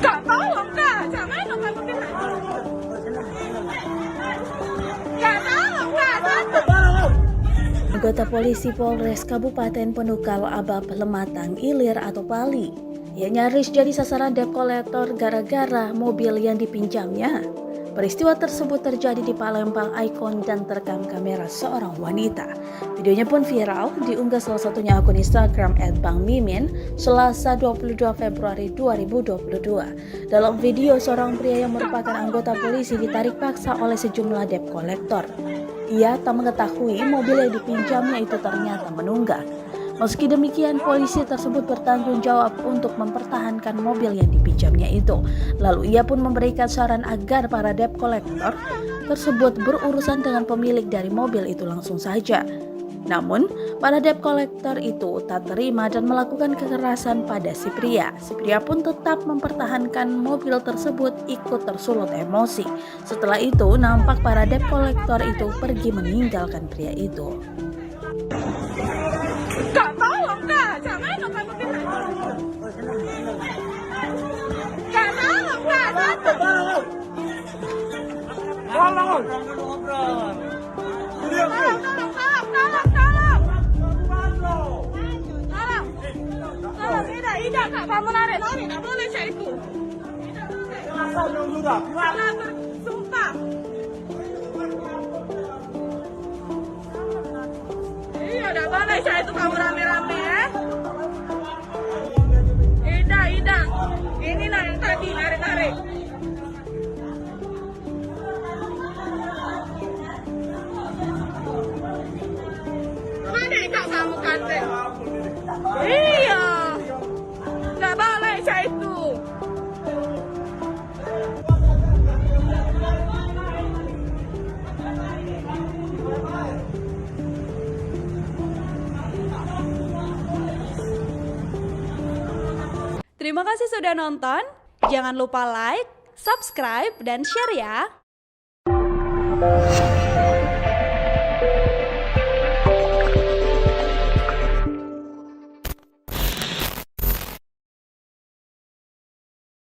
Kak, tolong Kak, jangan kamu bilang. Kak, tolong Kak, Anggota polisi Polres Kabupaten Penukal Abab Lematang Ilir atau Pali. Ia nyaris jadi sasaran debt collector gara-gara mobil yang dipinjamnya. Peristiwa tersebut terjadi di Palembang Icon dan terekam kamera seorang wanita. Videonya pun viral, diunggah salah satunya akun Instagram @bangmimin Selasa 22 Februari 2022. Dalam video, seorang pria yang merupakan anggota polisi ditarik paksa oleh sejumlah debt collector. Ia tak mengetahui mobil yang dipinjamnya itu ternyata menunggak. Meski demikian, polisi tersebut bertanggung jawab untuk mempertahankan mobil yang dipinjamnya itu. Lalu ia pun memberikan saran agar para debt collector tersebut berurusan dengan pemilik dari mobil itu langsung saja. Namun, para debt collector itu tak terima dan melakukan kekerasan pada si pria. Si pria pun tetap mempertahankan mobil tersebut ikut tersulut emosi. Setelah itu, nampak para debt collector itu pergi meninggalkan pria itu. Kak, tolong Kak, jangan kamu bilang. Kak, tolong Kak, tolong. Tolong, Ida, Kak, kamu narik, nggak boleh saya itu. Karena bersumpah. Iya, udah boleh saya itu kamu rame-rame ya. Ida, ini lah yang tadi narik-narik. Mana Kak kamu kantin? Iya, nggak boleh saya itu. Terima kasih sudah nonton. Jangan lupa like, subscribe, dan share ya.